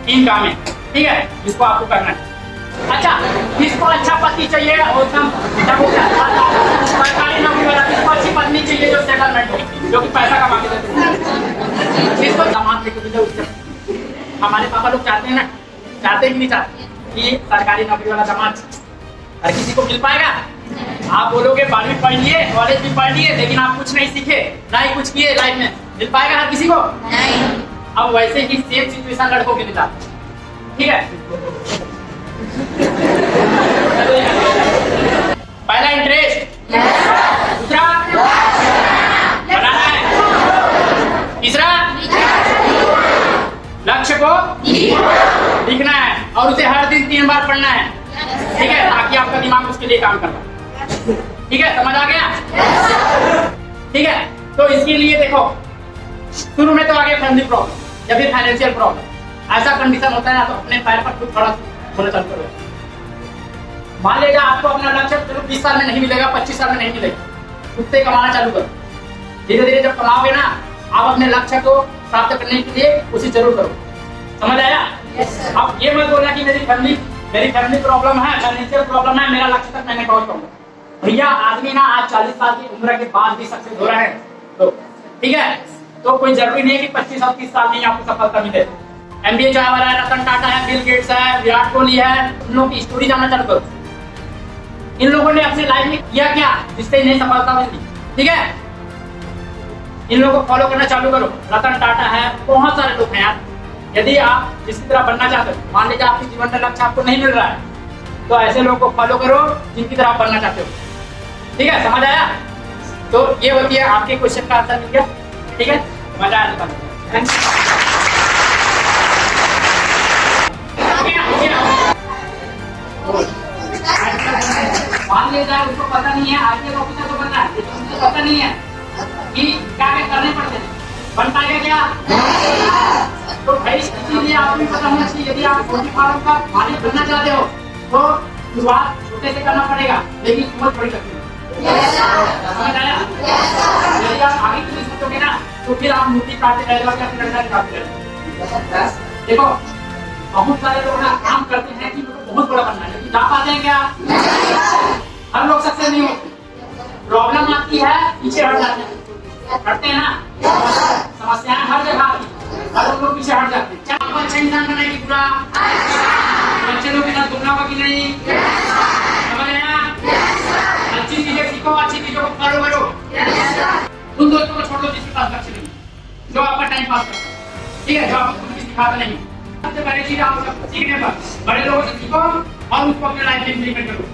3 काम है, ठीक है, जिसको आपको करना है। अच्छा, किसको अच्छा पति चाहिए और सरकारी नौकरी वाला, किसको अच्छी पत्नी चाहिए जो सेटलमेंट हो, जो कि पैसा कमा के देते, किसको दामाद लेके दीजिए उससे। हमारे पापा लोग चाहते हैं ना, चाहते कि नहीं चाहते कि सरकारी नौकरी वाला दामाद हर किसी को मिल पाएगा? आप बोलोगे 12वीं पढ़ लिए, कॉलेज भी पढ़ लिए, लेकिन आप कुछ नहीं सीखे, ना ही कुछ किए लाइफ में, मिल पाएगा हर किसी को? नहीं। अब वैसे ही सेम सिचुएशन लड़कों के लिए, ठीक है। पहला इंटरेस्ट, दूसरा बनाना है, तीसरा लक्ष्य को लिखना है और उसे हर दिन 3 बार पढ़ना है, ठीक है, ताकि आपका दिमाग उसके लिए काम कर पाए। ठीक है, समझ आ गया? ठीक है, तो इसके लिए देखो, शुरू में तो आ गया फैमिली प्रॉब्लम या फिर फाइनेंशियल प्रॉब्लम। ऐसा कंडीशन होता है ना, तो अपने पैर पर खुद खड़ा होना चालू करो। मान लीजिए आपको अपना लक्ष्य 20 साल में नहीं मिलेगा, 25 साल में नहीं मिलेगा, खुद से कमाना चालू करो। धीरे धीरे जब कमाओगे ना, आप अपने लक्ष्य को प्राप्त करने के लिए कोशिश जरूर करो। समझ आया? अब ये मत बोलना कि मेरी फैमिली प्रॉब्लम है, फाइनेंशियल प्रॉब्लम है, मेरा लक्ष्य तक मैं नहीं पहुंच पाऊंगा। भैया आदमी ना आज 40 साल की उम्र के बाद भी सक्सेस हो रहा है, तो ठीक है, तो कोई जरूरी नहीं है कि 25 और 30 साल में ही आपको सफलता मिले। MBA चाय वाला है, रतन टाटा है, बिल गेट्स है, विराट कोहली है, इन लोगों की स्टोरी जानना चालू करो। इन लोगों ने अपने लाइफ में किया क्या जिससे इन्हें सफलता मिली, ठीक है, इन लोगों को फॉलो करना चालू करो। रतन टाटा है, बहुत सारे लोग हैं यार। यदि आप जिसकी तरह बनना चाहते हो, मान लीजिए आपके जीवन का लक्ष्य आपको नहीं मिल रहा है, तो ऐसे लोगों को फॉलो करो जिनकी तरह आप बनना चाहते हो। ठीक है, समझ आया? तो ये होती है आपके क्वेश्चन का आंसर मिल गया, ठीक है, समझ आया? मान लीजिए उसको पता नहीं है आईपीएस ऑफिसर को बनना है, लेकिन उसको पता नहीं है कि क्या क्या करने पड़ते हैं, बन पाएगा क्या? तो भाई इसीलिए आपको पता होना चाहिए, यदि आप पोल्ट्री फार्म का मालिक बनना चाहते हो तो शुरुआत छोटे से करना पड़ेगा, लेकिन समझ बड़ी करनी है। समझ आया? यदि आप आगे की सोचोगे ना, तो फिर आप मूर्ति काटते रह जाओगे, अपनी लड़का काटते रह। देखो बहुत सारे लोग ना काम करते हैं कि उनको बहुत बड़ा बनना है, लेकिन जा पाते हैं क्या? हर लोग सक्सेस नहीं होते। प्रॉब्लम आती है, पीछे हट जाते हैं, हटते हैं ना, समस्याएं हर जगह आती है, हर लोग पीछे हट जाते हैं। क्या आपको अच्छा इंसान बनाएगी पूरा? अच्छे लोग के साथ घूमना होगा कि नहीं? समझ आया? अच्छी चीजें सीखो, अच्छी चीजों को फॉलो करो। उन दोस्तों को छोड़ दो जिसके पास लक्ष्य नहीं, जो आपका टाइम पास करता है, ठीक है, जो आपको कुछ भी सिखाता नहीं। सबसे पहली चीज आप सीखने पर बड़े लोगों से सीखो और उसको अपने लाइफ में इम्प्लीमेंट करो।